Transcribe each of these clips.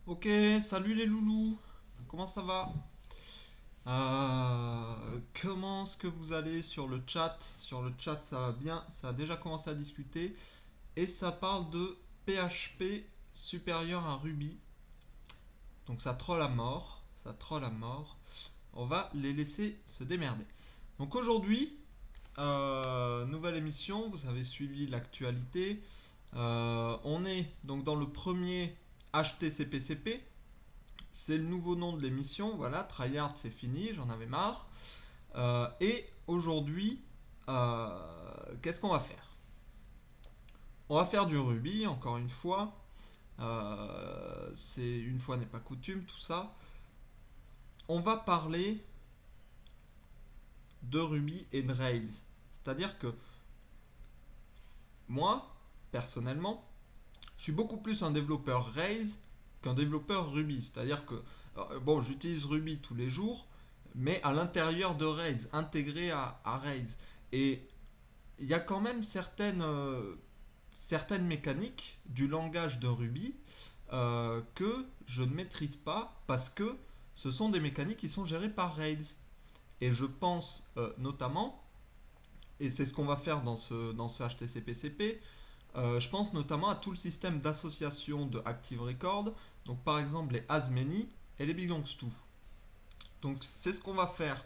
Ok, salut les loulous, comment ça va? Comment est-ce que vous allez sur le chat? Sur le chat ça va bien, ça a déjà commencé à discuter et ça parle de PHP supérieur à Ruby. Donc ça troll à mort, ça troll à mort. On va les laisser se démerder. Donc aujourd'hui, nouvelle émission, vous avez suivi l'actualité. On est donc dans le premier HTCPCP. C'est le nouveau nom de l'émission, voilà, Tryhard c'est fini, j'en avais marre. Et aujourd'hui, qu'est-ce qu'on va faire? On va faire du Ruby, encore une fois. C'est une fois n'est pas coutume, tout ça. On va parler de Ruby et de Rails. C'est-à-dire que moi, personnellement, je suis beaucoup plus un développeur Rails qu'un développeur Ruby. C'est-à-dire que, bon, j'utilise Ruby tous les jours, mais à l'intérieur de Rails, intégré à Rails. Et il y a quand même certaines mécaniques du langage de Ruby que je ne maîtrise pas parce que ce sont des mécaniques qui sont gérées par Rails. Et je pense notamment, et c'est ce qu'on va faire dans ce HTCP/CP, je pense notamment à tout le système d'association de Active Record, donc par exemple les as many et les belongs to. Donc c'est ce qu'on va faire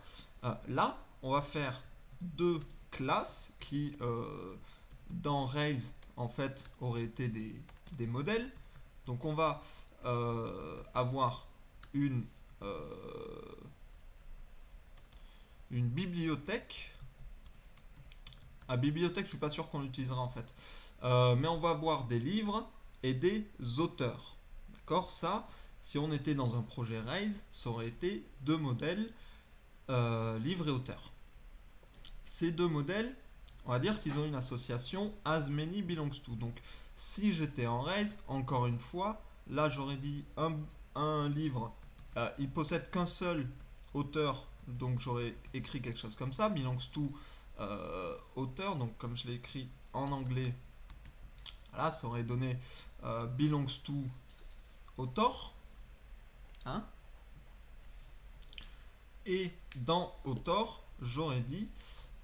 là. On va faire deux classes qui dans Rails en fait auraient été des modèles. Donc on va avoir une, euh, une bibliothèque. À bibliothèque, je suis pas sûr qu'on l'utilisera en fait. Mais on va avoir des livres et des auteurs. D'accord? Ça, si on était dans un projet Rails, ça aurait été deux modèles, livre et auteur. Ces deux modèles, on va dire qu'ils ont une association as many belongs to. Donc, si j'étais en Rails, encore une fois, là j'aurais dit un livre, il possède qu'un seul auteur, donc j'aurais écrit quelque chose comme ça, belongs to auteur, donc comme je l'ai écrit en anglais, voilà, ça aurait donné belongs to author, hein. Et dans author, j'aurais dit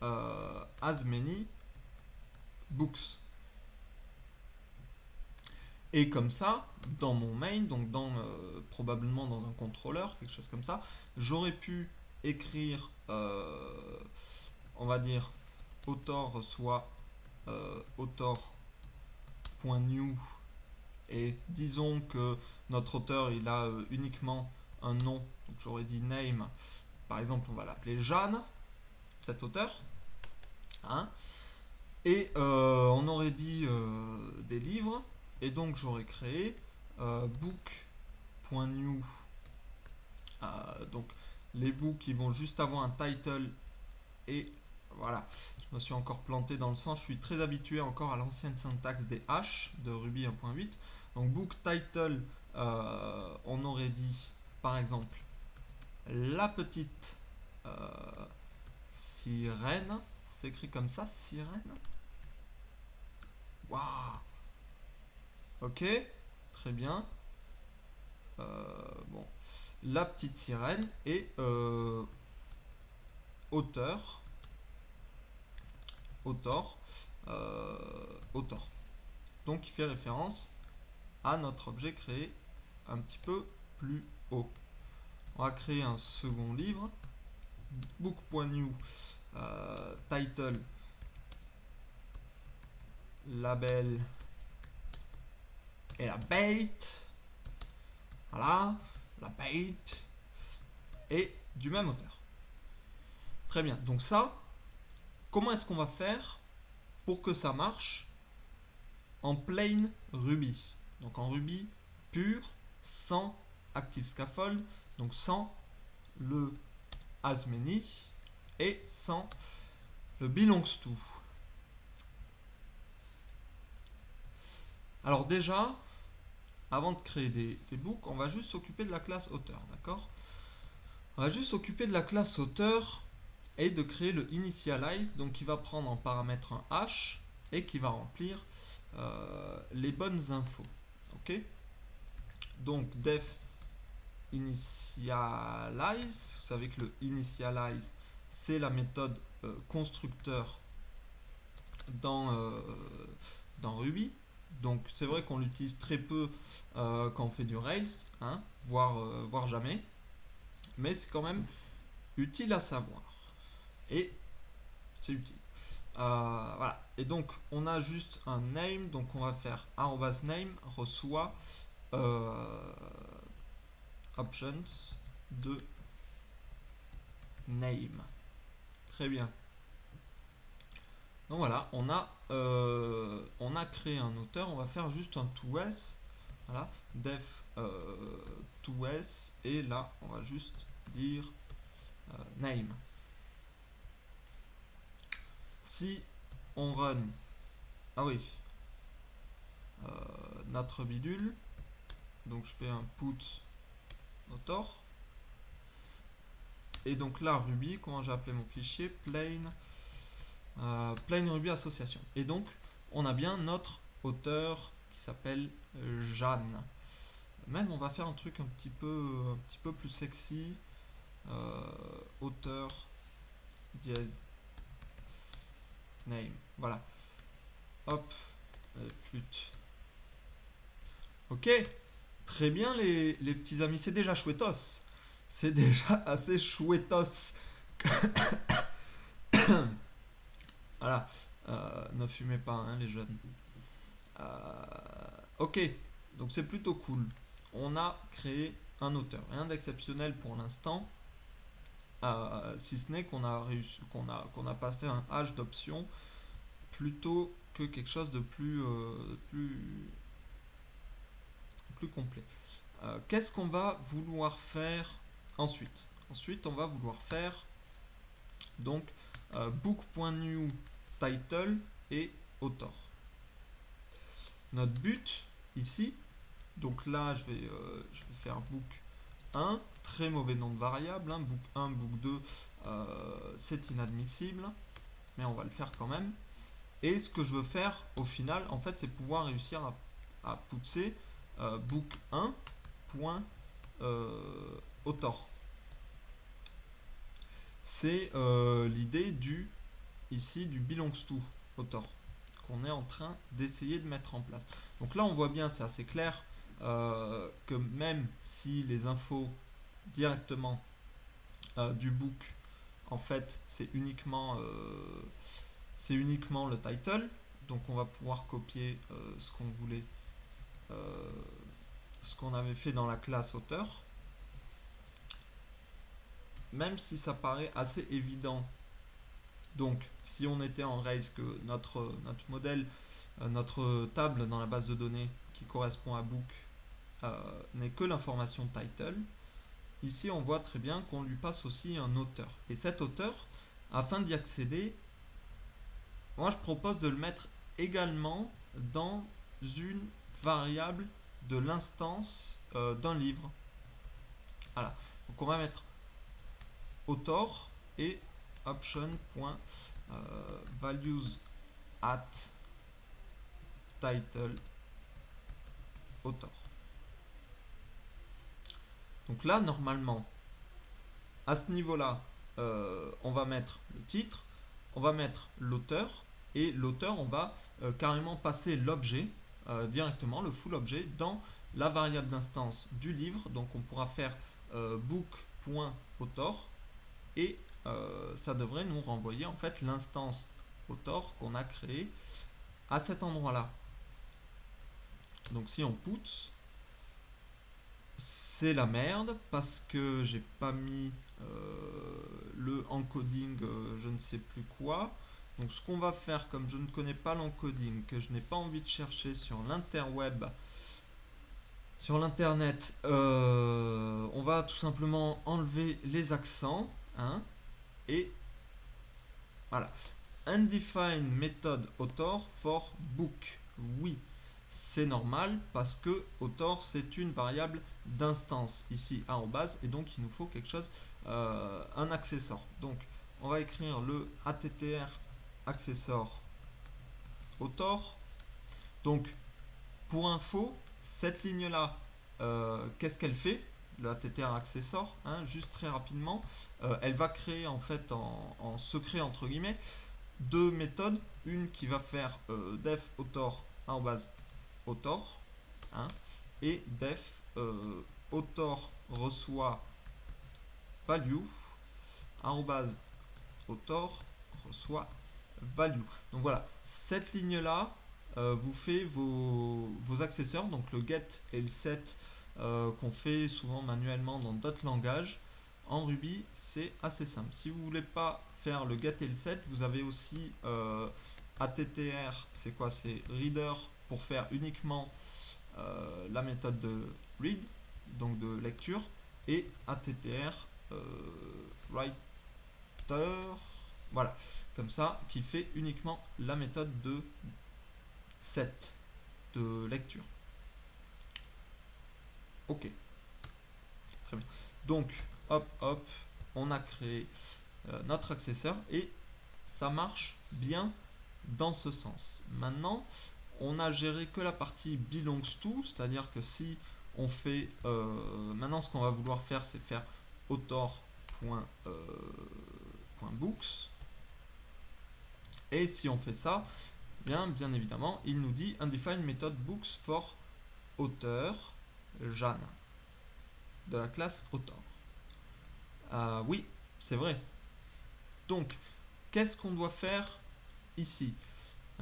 as many books. Et comme ça, dans mon main, donc probablement dans un contrôleur, quelque chose comme ça, j'aurais pu écrire, on va dire, author reçoit author.new, et disons que notre auteur il a uniquement un nom, donc j'aurais dit name, par exemple on va l'appeler Jeanne, cet auteur, hein, et on aurait dit des livres, et donc j'aurais créé book.new. Donc les books ils vont juste avoir un title, et voilà, je me suis encore planté dans le sens, je suis très habitué encore à l'ancienne syntaxe des H de Ruby 1.8. Donc book title, on aurait dit par exemple la petite sirène, c'est écrit comme ça, sirène. Waouh. Ok, très bien. Bon, la petite sirène et auteur, autor, autor. Donc il fait référence à notre objet créé un petit peu plus haut. On va créer un second livre, book.new, title, label et la bait. Voilà, la bait et du même auteur. Très bien, donc ça, comment est-ce qu'on va faire pour que ça marche en plain Ruby? Donc en Ruby pur, sans Active Scaffold, donc sans le as many et sans le belongs to. Alors déjà, avant de créer des books, on va juste s'occuper de la classe auteur, d'accord? On va juste s'occuper de la classe auteur et de créer le initialize, donc qui va prendre en paramètre un h et qui va remplir les bonnes infos. Ok? donc def initialize. Vous savez que le initialize, c'est la méthode constructeur dans Ruby. Donc c'est vrai qu'on l'utilise très peu quand on fait du Rails, hein, voire jamais, mais c'est quand même utile à savoir. Et c'est utile. Voilà. Et donc on a juste un name, donc on va faire @name reçoit options de name. Très bien. Donc voilà, on a créé un auteur. On va faire juste un toS. Voilà, def toS, et là on va juste dire name. Si on run, ah oui, notre bidule, donc je fais un put author, et donc là Ruby, comment j'ai appelé mon fichier, plain Ruby association, et donc on a bien notre auteur qui s'appelle Jeanne. Même on va faire un truc un petit peu plus sexy, auteur dièse name, voilà, hop, flûte. Ok, très bien les petits amis, c'est déjà chouettos, c'est déjà assez chouettos. Voilà, ne fumez pas, hein, les jeunes. Ok, donc c'est plutôt cool. On a créé un auteur, rien d'exceptionnel pour l'instant, si ce n'est qu'on a réussi, qu'on a passé un hash d'options plutôt que quelque chose de plus complet. Qu'est-ce qu'on va vouloir faire ensuite? Ensuite, on va vouloir faire donc book.new title et author. Notre but ici, donc là je vais faire book 1, très mauvais nom de variable, hein, book 1, book 2, c'est inadmissible, mais on va le faire quand même. Et ce que je veux faire au final, en fait, c'est pouvoir réussir à pousser book 1 point author. C'est l'idée ici du belongs to author qu'on est en train d'essayer de mettre en place. Donc là on voit bien, c'est assez clair, que même si les infos directement du book, en fait c'est uniquement le title, donc on va pouvoir copier ce qu'on voulait, ce qu'on avait fait dans la classe auteur, même si ça paraît assez évident. Donc si on était en Rails, que notre modèle, notre table dans la base de données qui correspond à book n'est que l'information title, ici on voit très bien qu'on lui passe aussi un auteur. Et cet auteur, afin d'y accéder, moi je propose de le mettre également dans une variable de l'instance d'un livre. Voilà, donc on va mettre author et option.values at title author. Donc là normalement à ce niveau là on va mettre le titre, on va mettre l'auteur, et l'auteur on va carrément passer l'objet directement, le full objet, dans la variable d'instance du livre. Donc on pourra faire book.author, et ça devrait nous renvoyer en fait l'instance author qu'on a créé à cet endroit là. Donc si on put, c'est la merde parce que j'ai pas mis le encoding je ne sais plus quoi. Donc ce qu'on va faire, comme je ne connais pas l'encoding, que je n'ai pas envie de chercher sur l'interweb, sur l'internet, on va tout simplement enlever les accents, hein, et voilà. Undefined method author for book. Oui, c'est normal parce que author c'est une variable d'instance ici @, et donc il nous faut quelque chose, un accessor. Donc on va écrire le attr accessor author. Donc pour info, cette ligne là qu'est-ce qu'elle fait, le attr accessor, hein, juste très rapidement, elle va créer en fait en secret entre guillemets deux méthodes, une qui va faire def author author, hein, et def author reçoit value author reçoit value. Donc voilà, cette ligne là vous fait vos accesseurs, donc le get et le set qu'on fait souvent manuellement dans d'autres langages. En Ruby, c'est assez simple. Si vous voulez pas faire le get et le set, vous avez aussi attr, c'est quoi? C'est reader pour faire uniquement la méthode de read, donc de lecture, et attr writer, voilà, comme ça, qui fait uniquement la méthode de set, de lecture. Ok, très bien. Donc, hop, on a créé notre accesseur et ça marche bien dans ce sens. Maintenant, on a géré que la partie belongs to, c'est-à-dire que si on fait maintenant ce qu'on va vouloir faire, c'est faire author.books, et si on fait ça, bien évidemment, il nous dit undefined method books for author Jeanne de la classe author. Oui, c'est vrai. Donc, qu'est-ce qu'on doit faire ici?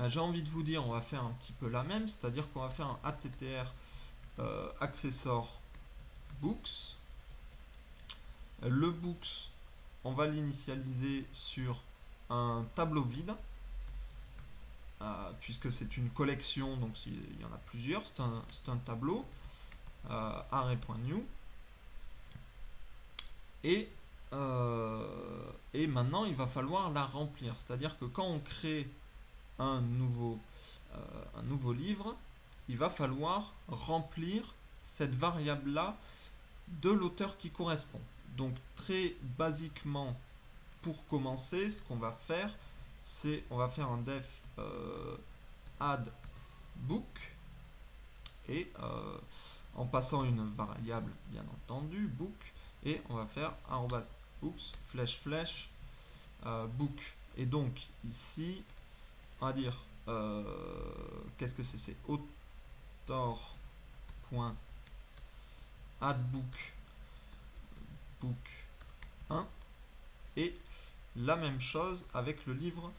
J'ai envie de vous dire, on va faire un petit peu la même, c'est-à-dire qu'on va faire un attr accessor books. Le books, on va l'initialiser sur un tableau vide, puisque c'est une collection, donc il y en a plusieurs, c'est un tableau, array.new. Et maintenant, il va falloir la remplir. C'est-à-dire que quand on crée un nouveau livre, il va falloir remplir cette variable-là de l'auteur qui correspond. Donc très basiquement, pour commencer, ce qu'on va faire, c'est on va faire un def add book, et en passant une variable bien entendu book, et on va faire books flèche book. Et donc ici on va dire qu'est-ce que c'est author.addBook book 1, et la même chose avec le livre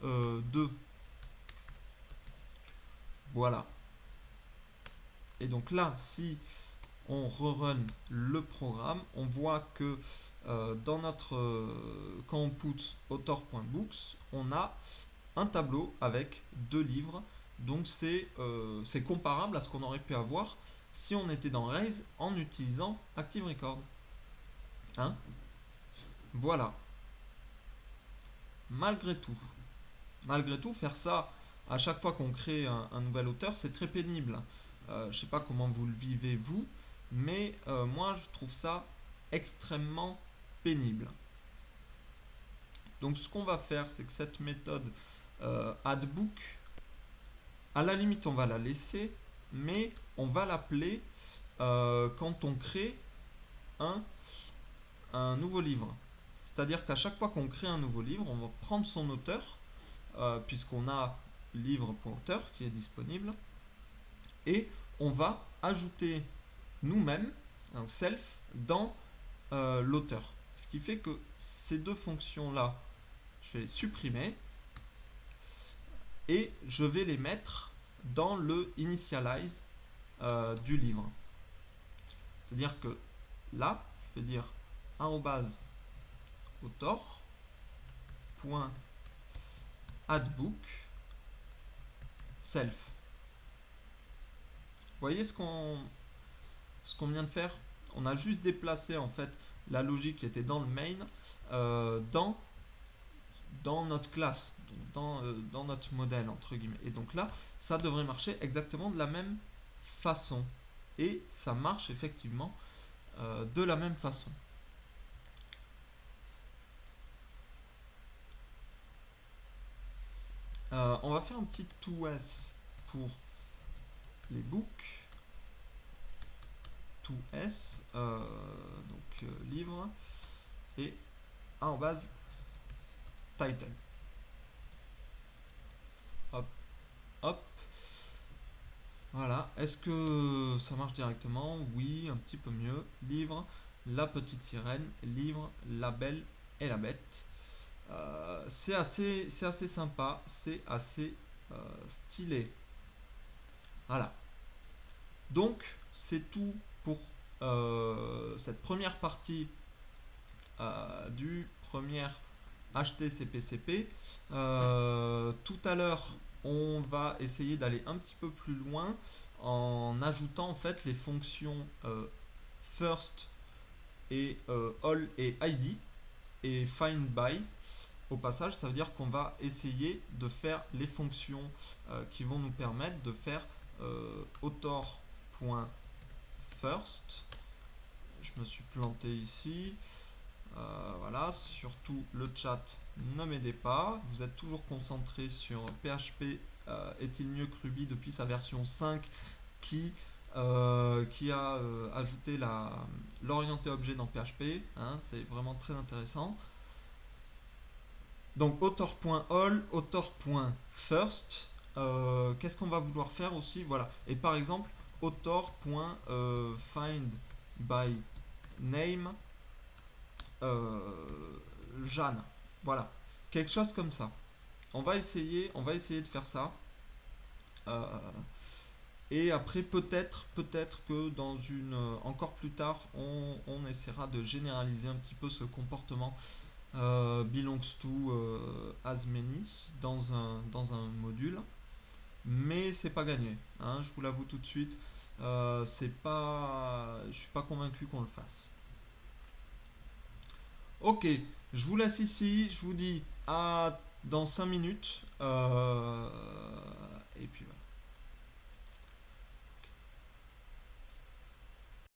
2. Voilà. Et donc là, si on rerun le programme, on voit que dans notre quand on put author.books, on a un tableau avec deux livres. Donc c'est comparable à ce qu'on aurait pu avoir si on était dans Rails en utilisant ActiveRecord. Hein? Voilà. Malgré tout, faire ça à chaque fois qu'on crée un nouvel auteur, c'est très pénible. Je sais pas comment vous le vivez vous, mais moi je trouve ça extrêmement pénible. Donc ce qu'on va faire, c'est que cette méthode addBook, à la limite on va la laisser, mais on va l'appeler quand on crée un nouveau livre. C'est-à-dire qu'à chaque fois qu'on crée un nouveau livre, on va prendre son auteur, puisqu'on a livre.auteur qui est disponible, et on va ajouter nous-mêmes, donc self, dans l'auteur. Ce qui fait que ces deux fonctions-là, je vais les supprimer, et je vais les mettre dans le initialize du livre. C'est-à-dire que là, je vais dire author.addBook self. Vous voyez ce qu'on vient de faire? On a juste déplacé en fait la logique qui était dans le main dans notre classe, donc dans notre modèle entre guillemets. Et donc là, ça devrait marcher exactement de la même façon. Et ça marche effectivement de la même façon. On va faire un petit OS pour les books. to s, donc livre, et arrobase title. Hop, hop. Voilà. Est-ce que ça marche directement? Oui, un petit peu mieux. Livre, la petite sirène, livre, la belle et la bête. C'est assez sympa, c'est assez stylé. Voilà. Donc, c'est tout pour cette première partie du premier HTCP/CP. Tout à l'heure, on va essayer d'aller un petit peu plus loin en ajoutant en fait les fonctions first et all et id et find by. Au passage, ça veut dire qu'on va essayer de faire les fonctions qui vont nous permettre de faire author.first. Je me suis planté ici. Voilà, surtout le chat, ne m'aidez pas. Vous êtes toujours concentré sur PHP est-il mieux que Ruby depuis sa version 5 qui a ajouté l'orienté objet dans PHP. Hein, c'est vraiment très intéressant. Donc author.all, author.first. Qu'est-ce qu'on va vouloir faire aussi? Voilà. Et par exemple, author.find by name Jeanne. Voilà. Quelque chose comme ça. On va essayer de faire ça. Et après, peut-être que dans encore plus tard, on essaiera de généraliser un petit peu ce comportement belongs to as many dans un module, mais c'est pas gagné, hein, je vous l'avoue tout de suite. Je suis pas convaincu qu'on le fasse. Ok, je vous laisse ici, je vous dis à dans 5 minutes et puis voilà.